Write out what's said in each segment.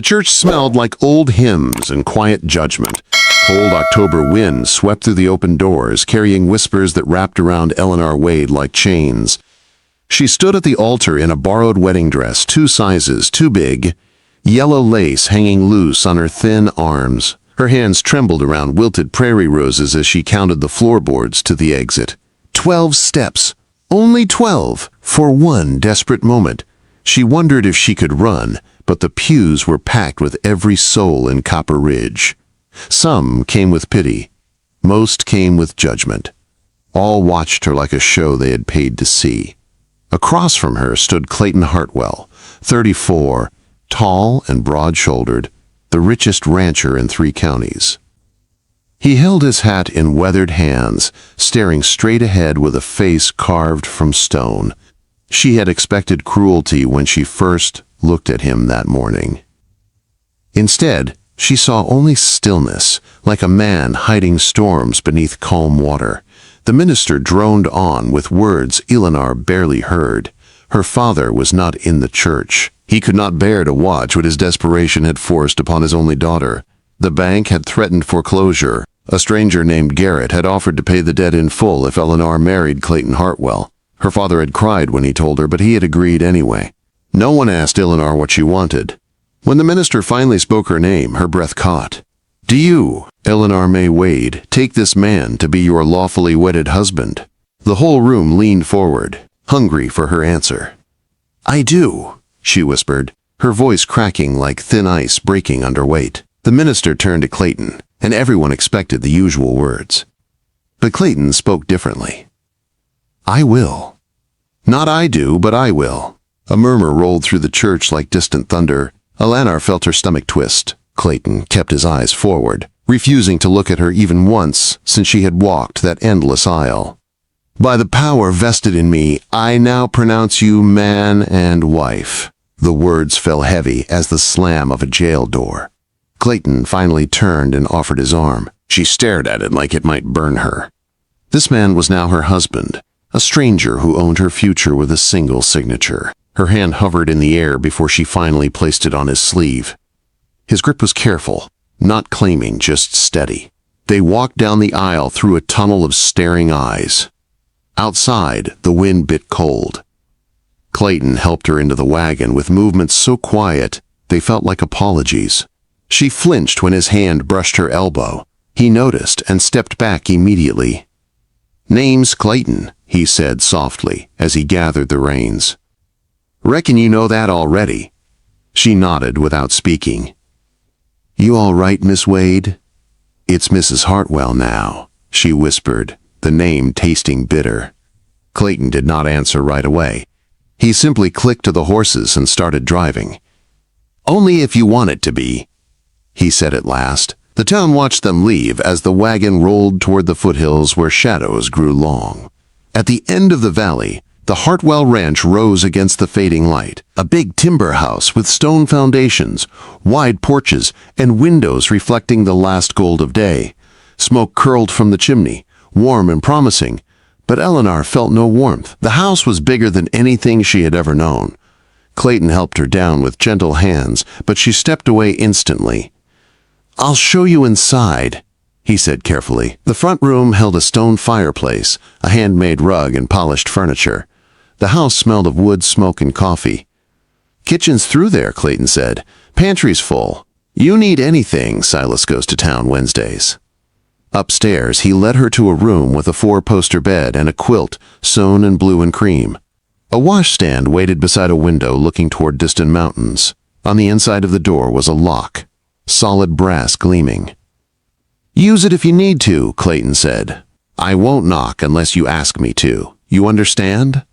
The church smelled like old hymns and quiet judgment. Cold October wind swept through the open doors, carrying whispers that wrapped around Elanar Wade like chains. She stood at the altar in a borrowed wedding dress, 2 sizes too big, yellow lace hanging loose on her thin arms. Her hands trembled around wilted prairie roses as she counted the floorboards to the exit. 12 steps. Only 12. For one desperate moment, she wondered if she could run, but the pews were packed with every soul in Copper Ridge. Some came with pity. Most came with judgment. All watched her like a show they had paid to see. Across from her stood Clayton Hartwell, 34, tall and broad-shouldered, the richest rancher in 3 counties. He held his hat in weathered hands, staring straight ahead with a face carved from stone. She had expected cruelty when she first looked at him that morning. Instead, she saw only stillness, like a man hiding storms beneath calm water. The minister droned on with words Elanar barely heard. Her father was not in the church. He could not bear to watch what his desperation had forced upon his only daughter. The bank had threatened foreclosure. A stranger named Garrett had offered to pay the debt in full if Elanar married Clayton Hartwell. Her father had cried when he told her, but he had agreed anyway. No one asked Elanar what she wanted. When the minister finally spoke her name, her breath caught. "Do you, Elanar May Wade, take this man to be your lawfully wedded husband?" The whole room leaned forward, hungry for her answer. "I do," she whispered, her voice cracking like thin ice breaking under weight. The minister turned to Clayton, and everyone expected the usual words. But Clayton spoke differently. "I will." "Not I do, but I will." A murmur rolled through the church like distant thunder. Elanar felt her stomach twist. Clayton kept his eyes forward, refusing to look at her even once since she had walked that endless aisle. "By the power vested in me, I now pronounce you man and wife." The words fell heavy as the slam of a jail door. Clayton finally turned and offered his arm. She stared at it like it might burn her. This man was now her husband, a stranger who owned her future with a single signature. Her hand hovered in the air before she finally placed it on his sleeve. His grip was careful, not claiming, just steady. They walked down the aisle through a tunnel of staring eyes. Outside, the wind bit cold. Clayton helped her into the wagon with movements so quiet they felt like apologies. She flinched when his hand brushed her elbow. He noticed and stepped back immediately. "Name's Clayton," he said softly as he gathered the reins. "Reckon you know that already." She nodded without speaking. "You all right, Miss Wade?" "It's Mrs. Hartwell now," she whispered, the name tasting bitter. Clayton did not answer right away. He simply clicked to the horses and started driving. "Only if you want it to be," he said at last. The town watched them leave as the wagon rolled toward the foothills where shadows grew long. At the end of the valley, the Hartwell Ranch rose against the fading light, a big timber house with stone foundations, wide porches, and windows reflecting the last gold of day. Smoke curled from the chimney, warm and promising, but Elanar felt no warmth. The house was bigger than anything she had ever known. Clayton helped her down with gentle hands, but she stepped away instantly. "I'll show you inside," he said carefully. The front room held a stone fireplace, a handmade rug, and polished furniture. The house smelled of wood, smoke, and coffee. "Kitchen's through there," Clayton said. "Pantry's full. You need anything, Silas goes to town Wednesdays." Upstairs, he led her to a room with a 4-poster bed and a quilt sewn in blue and cream. A washstand waited beside a window looking toward distant mountains. On the inside of the door was a lock, solid brass gleaming. "Use it if you need to," Clayton said. "I won't knock unless you ask me to. You understand?"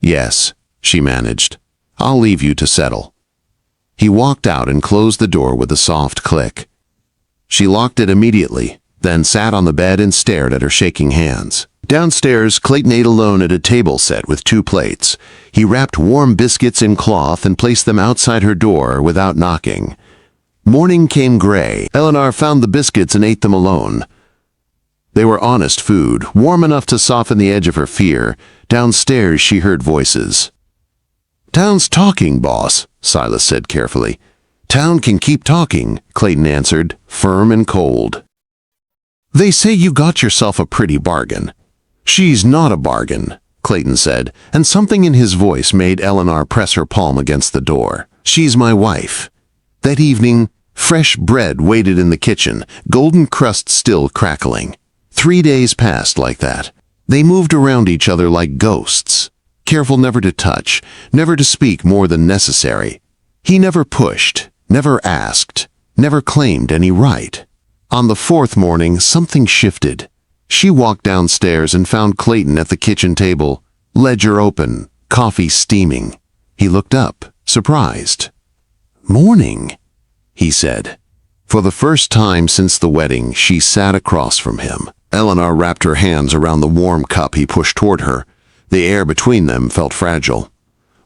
"Yes," she managed. "I'll leave you to settle." He walked out and closed the door with a soft click. She locked it immediately, then sat on the bed and stared at her shaking hands. Downstairs, Clayton ate alone at a table set with 2 plates. He wrapped warm biscuits in cloth and placed them outside her door without knocking. Morning came gray. Elanar found the biscuits and ate them alone. They were honest food, warm enough to soften the edge of her fear. Downstairs, she heard voices. "Town's talking, boss," Silas said carefully. Town can keep talking, Clayton answered, firm and cold. They say you got yourself a pretty bargain. She's not a bargain, Clayton said, and something in his voice made Elanar press her palm against the door. She's my wife. That evening, fresh bread waited in the kitchen, golden crust still crackling. 3 days passed like that. They moved around each other like ghosts, careful never to touch, never to speak more than necessary. He never pushed, never asked, never claimed any right. On the 4th morning, something shifted. She walked downstairs and found Clayton at the kitchen table, ledger open, coffee steaming. He looked up, surprised. "Morning," he said. For the first time since the wedding, she sat across from him. Elanar wrapped her hands around the warm cup he pushed toward her. The air between them felt fragile.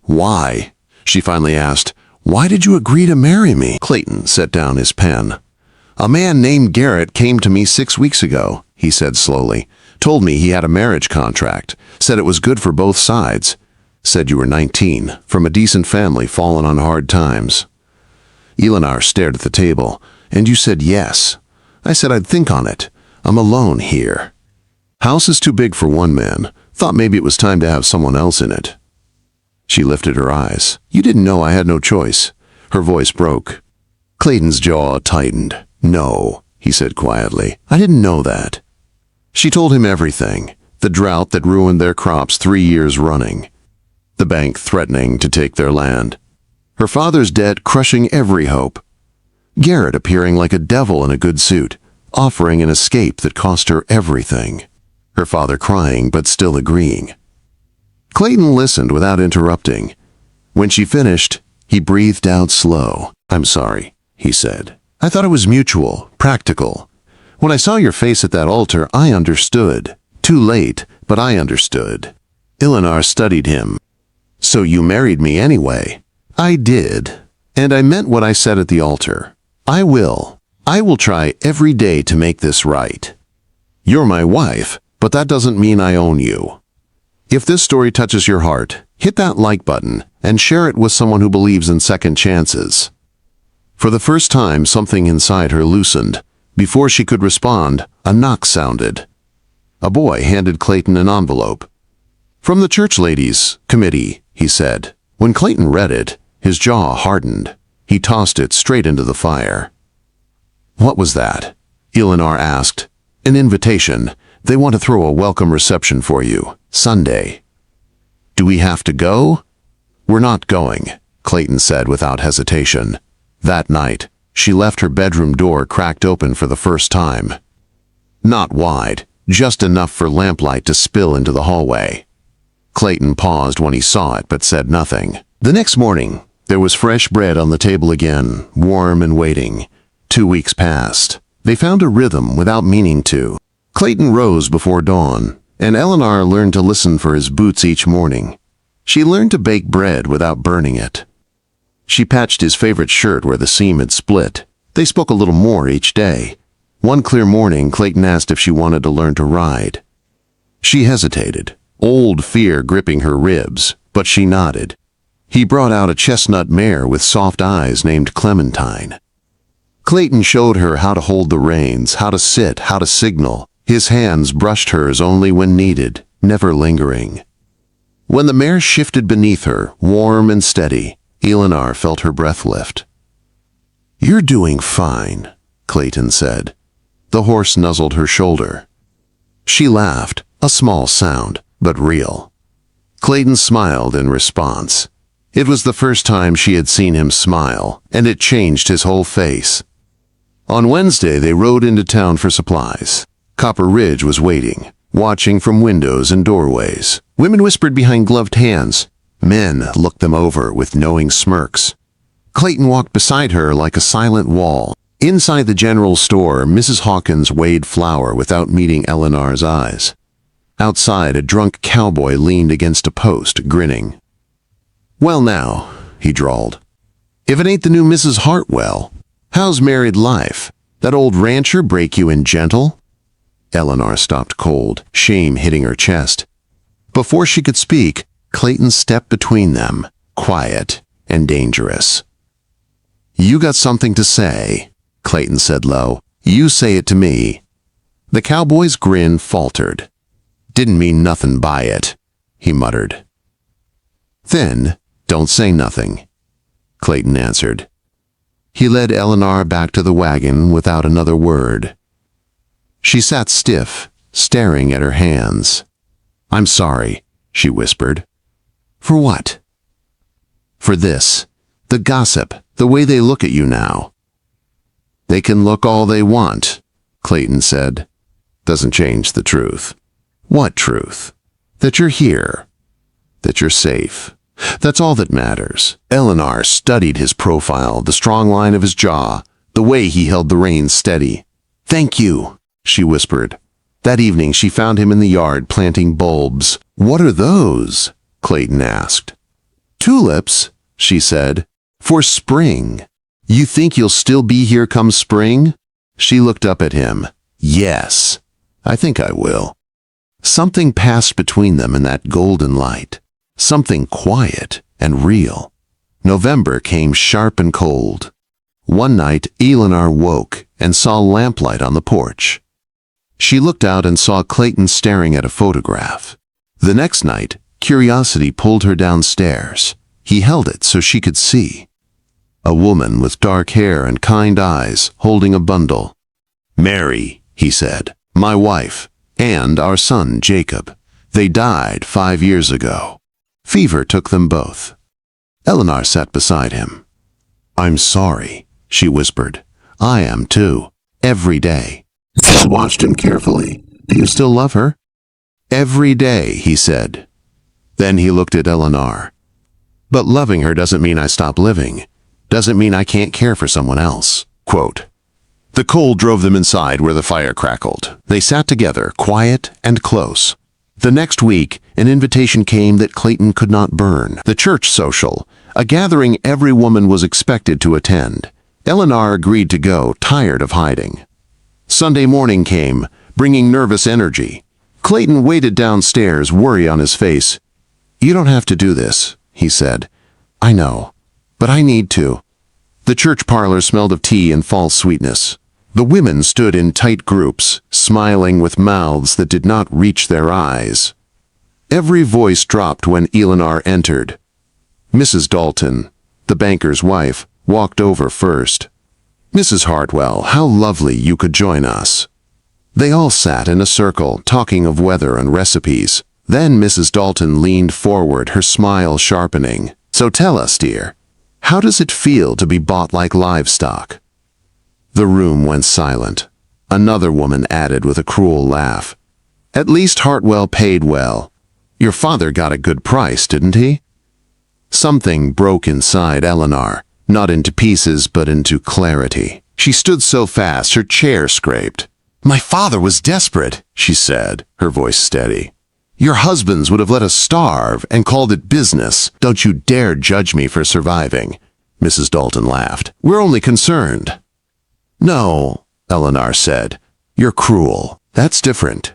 "Why?" she finally asked. "Why did you agree to marry me?" Clayton set down his pen. "A man named Garrett came to me 6 weeks ago," he said slowly. "Told me he had a marriage contract. Said it was good for both sides. Said you were 19, from a decent family fallen on hard times." Elanar stared at the table. "And you said yes." "I said I'd think on it. I'm alone here. House is too big for one man. Thought maybe it was time to have someone else in it." She lifted her eyes. "You didn't know I had no choice." Her voice broke. Clayton's jaw tightened. "No," he said quietly. "I didn't know that." She told him everything. The drought that ruined their crops 3 years running. The bank threatening to take their land. Her father's debt crushing every hope. Garrett appearing like a devil in a good suit, offering an escape that cost her everything. Her father crying but still agreeing. Clayton listened without interrupting. When she finished, he breathed out slow. "I'm sorry," he said. "I thought it was mutual, practical. When I saw your face at that altar, I understood. Too late, but I understood." Elanar studied him. "So you married me anyway?" "I did. And I meant what I said at the altar. I will. I will try every day to make this right. You're my wife, but that doesn't mean I own you. If this story touches your heart, hit that like button and share it with someone who believes in second chances." For the first time, something inside her loosened. Before she could respond, a knock sounded. A boy handed Clayton an envelope. "From the church ladies' committee," he said. When Clayton read it, his jaw hardened. He tossed it straight into the fire. "What was that?" Elanar asked. "An invitation. They want to throw a welcome reception for you. Sunday." "Do we have to go?" "We're not going," Clayton said without hesitation. That night, she left her bedroom door cracked open for the first time. Not wide, just enough for lamplight to spill into the hallway. Clayton paused when he saw it but said nothing. The next morning, there was fresh bread on the table again, warm and waiting. 2 weeks passed. They found a rhythm without meaning to. Clayton rose before dawn, and Elanar learned to listen for his boots each morning. She learned to bake bread without burning it. She patched his favorite shirt where the seam had split. They spoke a little more each day. One clear morning, Clayton asked if she wanted to learn to ride. She hesitated, old fear gripping her ribs, but she nodded. He brought out a chestnut mare with soft eyes named Clementine. Clayton showed her how to hold the reins, how to sit, how to signal. His hands brushed hers only when needed, never lingering. When the mare shifted beneath her, warm and steady, Elanar felt her breath lift. "You're doing fine," Clayton said. The horse nuzzled her shoulder. She laughed, a small sound, but real. Clayton smiled in response. It was the first time she had seen him smile, and it changed his whole face. On Wednesday, they rode into town for supplies. Copper Ridge was waiting, watching from windows and doorways. Women whispered behind gloved hands. Men looked them over with knowing smirks. Clayton walked beside her like a silent wall. Inside the general store, Mrs. Hawkins weighed flour without meeting Elanar's eyes. Outside, a drunk cowboy leaned against a post, grinning. "Well now," he drawled. "If it ain't the new Mrs. Hartwell. How's married life? That old rancher break you in gentle?" Elanar stopped cold, shame hitting her chest. Before she could speak, Clayton stepped between them, quiet and dangerous. "You got something to say," Clayton said low. "You say it to me." The cowboy's grin faltered. "Didn't mean nothing by it," he muttered. "Then, don't say nothing," Clayton answered. He led Elanar back to the wagon without another word. She sat stiff, staring at her hands. "I'm sorry," she whispered. "For what?" "For this. The gossip, the way they look at you now." "They can look all they want," Clayton said. "Doesn't change the truth." "What truth?" "That you're here. That you're safe. That's all that matters." Elanar studied his profile, the strong line of his jaw, the way he held the reins steady. "Thank you," she whispered. That evening she found him in the yard planting bulbs. "What are those?" Clayton asked. "Tulips," she said. "For spring." "You think you'll still be here come spring?" She looked up at him. "Yes, I think I will." Something passed between them in that golden light. Something quiet and real. November came sharp and cold. One night, Elanar woke and saw lamplight on the porch. She looked out and saw Clayton staring at a photograph. The next night, curiosity pulled her downstairs. He held it so she could see. A woman with dark hair and kind eyes, holding a bundle. "Mary," he said, "my wife, and our son, Jacob. They died 5 years ago. Fever took them both." Elanar sat beside him. "I'm sorry," she whispered. "I am too. Every day." She watched him carefully. "Do you still love her?" "Every day," he said. Then he looked at Elanar. "But loving her doesn't mean I stop living. Doesn't mean I can't care for someone else." Quote. The cold drove them inside where the fire crackled. They sat together, quiet and close. The next week, an invitation came that Clayton could not burn. The church social, a gathering every woman was expected to attend. Elanar agreed to go, tired of hiding. Sunday morning came, bringing nervous energy. Clayton waited downstairs, worry on his face. "You don't have to do this," he said. "I know, but I need to." The church parlor smelled of tea and false sweetness. The women stood in tight groups, smiling with mouths that did not reach their eyes. Every voice dropped when Elanar entered. Mrs. Dalton, the banker's wife, walked over first. "Mrs. Hartwell, how lovely you could join us." They all sat in a circle, talking of weather and recipes. Then Mrs. Dalton leaned forward, her smile sharpening. "So tell us, dear, how does it feel to be bought like livestock?" The room went silent. Another woman added with a cruel laugh. "At least Hartwell paid well. Your father got a good price, didn't he?" Something broke inside Elanar, not into pieces but into clarity. She stood so fast her chair scraped. "My father was desperate," she said, her voice steady. "Your husbands would have let us starve and called it business. Don't you dare judge me for surviving." Mrs. Dalton laughed. "We're only concerned." "No," Elanar said. "You're cruel. That's different."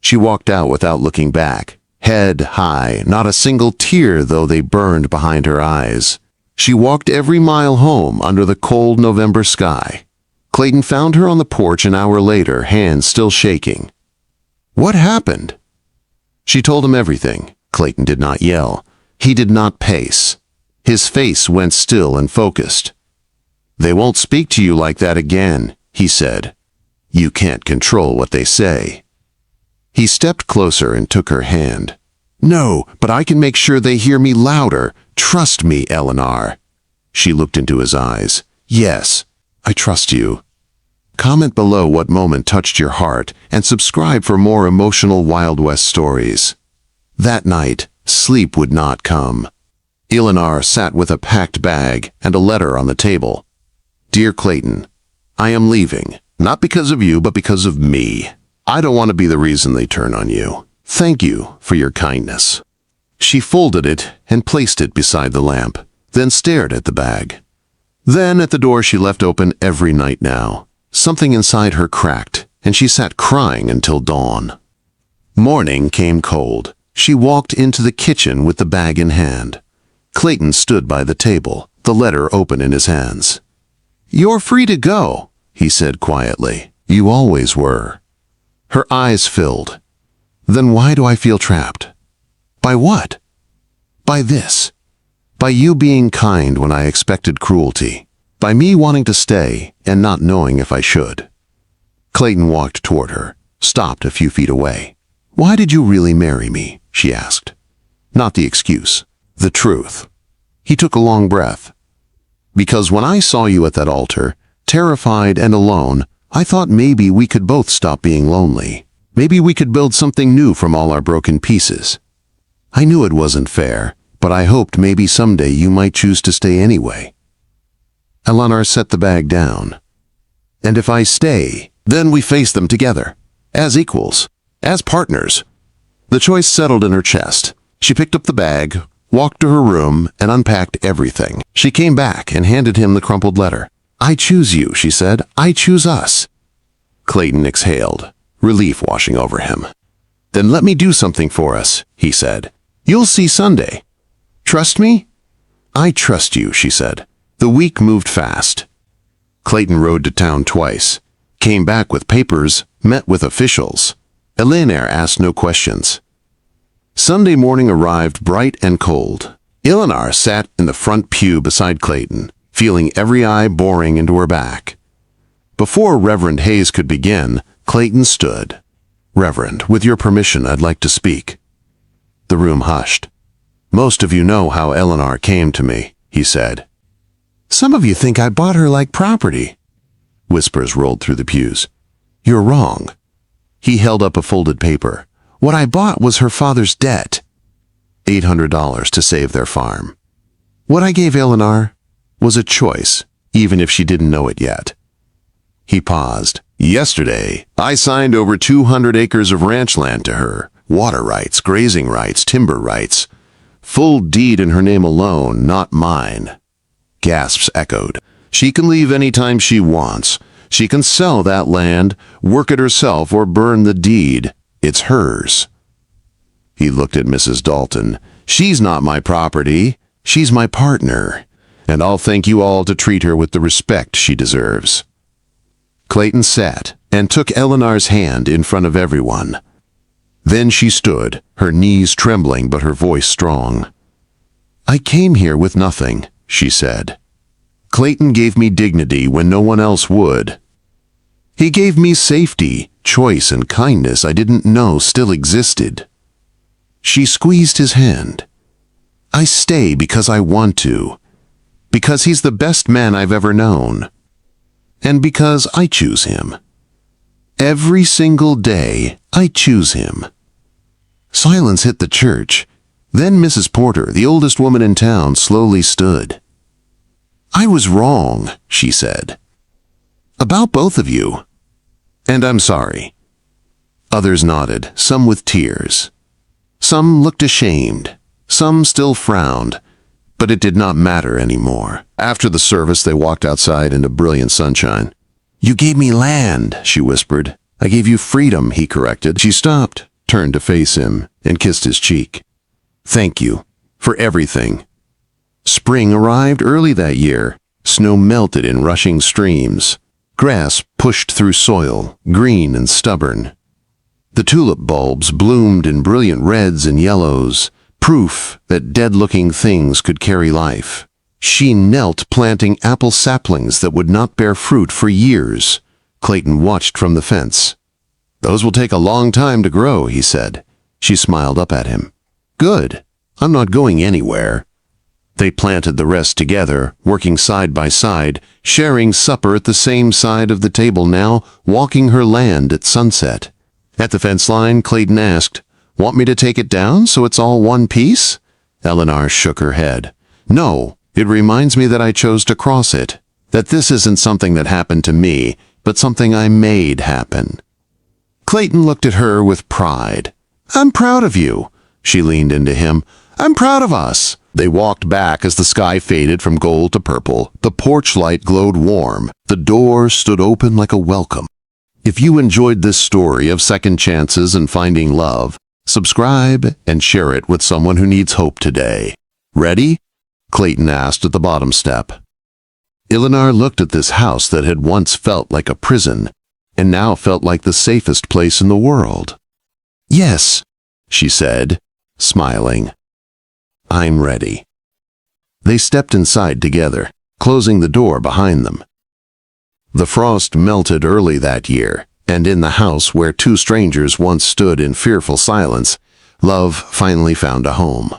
She walked out without looking back, head high, not a single tear though they burned behind her eyes. She walked every mile home under the cold November sky. Clayton found her on the porch an hour later, hands still shaking. "What happened?" She told him everything. Clayton did not yell. He did not pace. His face went still and focused. "They won't speak to you like that again," he said. "You can't control what they say." He stepped closer and took her hand. "No, but I can make sure they hear me louder. Trust me, Elanar." She looked into his eyes. "Yes, I trust you." Comment below what moment touched your heart and subscribe for more emotional Wild West stories. That night, sleep would not come. Elanar sat with a packed bag and a letter on the table. "Dear Clayton, I am leaving, not because of you, but because of me. I don't want to be the reason they turn on you. Thank you for your kindness." She folded it and placed it beside the lamp, then stared at the bag. Then at the door she left open every night now. Something inside her cracked, and she sat crying until dawn. Morning came cold. She walked into the kitchen with the bag in hand. Clayton stood by the table. The the letter open in his hands. "You're free to go," he said quietly. "You always were." Her eyes filled. "Then why do I feel trapped?" "By what?" "By this. By you being kind when I expected cruelty. By me wanting to stay and not knowing if I should." Clayton walked toward her, stopped a few feet away. "Why did you really marry me?" she asked. Not the excuse, the truth. He took a long breath. "Because when I saw you at that altar, terrified and alone, I thought maybe we could both stop being lonely. Maybe we could build something new from all our broken pieces. I knew it wasn't fair, but I hoped maybe someday you might choose to stay anyway." Elanar set the bag down. "And if I stay, then we face them together, as equals, as partners." The choice settled in her chest. She picked up the bag, walked to her room, and unpacked everything. She came back and handed him the crumpled letter. "I choose you," she said. "I choose us." Clayton exhaled, relief washing over him. "Then let me do something for us," he said. "You'll see Sunday." "Trust me?" "I trust you," she said. The week moved fast. Clayton rode to town twice, came back with papers, met with officials. Elanar asked no questions. Sunday morning arrived bright and cold. Elanar sat in the front pew beside Clayton, feeling every eye boring into her back. Before Reverend Hayes could begin, Clayton stood. "Reverend, with your permission, I'd like to speak." The room hushed. "Most of you know how Elanar came to me," he said. "Some of you think I bought her like property." Whispers rolled through the pews. "You're wrong." He held up a folded paper. "What I bought was her father's debt. $800 to save their farm. What I gave Elanar was a choice, even if she didn't know it yet." He paused. "Yesterday, I signed over 200 acres of ranch land to her. Water rights, grazing rights, timber rights. Full deed in her name alone, not mine." Gasps echoed. "She can leave any time she wants. She can sell that land, work it herself, or burn the deed. It's hers." He looked at Mrs. Dalton. "She's not my property. She's my partner. And I'll thank you all to treat her with the respect she deserves." Clayton sat and took Elanar's hand in front of everyone. Then she stood, her knees trembling but her voice strong. "I came here with nothing," she said. "Clayton gave me dignity when no one else would. He gave me safety, choice, and kindness I didn't know still existed." She squeezed his hand. "I stay because I want to. Because he's the best man I've ever known. And because I choose him. Every single day, I choose him." Silence hit the church. Then Mrs. Porter, the oldest woman in town, slowly stood. "I was wrong," she said. "About both of you. And I'm sorry." Others nodded, some with tears. Some looked ashamed. Some still frowned. But it did not matter anymore. After the service, they walked outside into brilliant sunshine. "You gave me land," she whispered. "I gave you freedom," he corrected. She stopped, turned to face him, and kissed his cheek. "Thank you for everything." Spring arrived early that year. Snow melted in rushing streams. Grass pushed through soil, green and stubborn. The tulip bulbs bloomed in brilliant reds and yellows, proof that dead-looking things could carry life. She knelt planting apple saplings that would not bear fruit for years. Clayton watched from the fence. "Those will take a long time to grow," he said. She smiled up at him. "Good. I'm not going anywhere." They planted the rest together, working side by side, sharing supper at the same side of the table now, walking her land at sunset. At the fence line, Clayton asked, "Want me to take it down so it's all one piece?" Elanar shook her head. "No, it reminds me that I chose to cross it. That this isn't something that happened to me, but something I made happen." Clayton looked at her with pride. "I'm proud of you." She leaned into him. "I'm proud of us." They walked back as the sky faded from gold to purple. The porch light glowed warm. The door stood open like a welcome. If you enjoyed this story of second chances and finding love, subscribe and share it with someone who needs hope today. Ready? Clayton asked at the bottom step. Elanar looked at this house that had once felt like a prison, and now felt like the safest place in the world. "Yes," she said, smiling. "I'm ready." They stepped inside together, closing the door behind them. The frost melted early that year, and in the house where two strangers once stood in fearful silence, love finally found a home.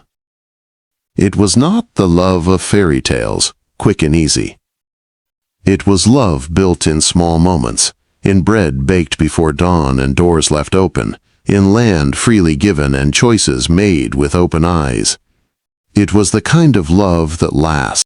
It was not the love of fairy tales, quick and easy. It was love built in small moments, in bread baked before dawn and doors left open, in land freely given and choices made with open eyes. It was the kind of love that lasts.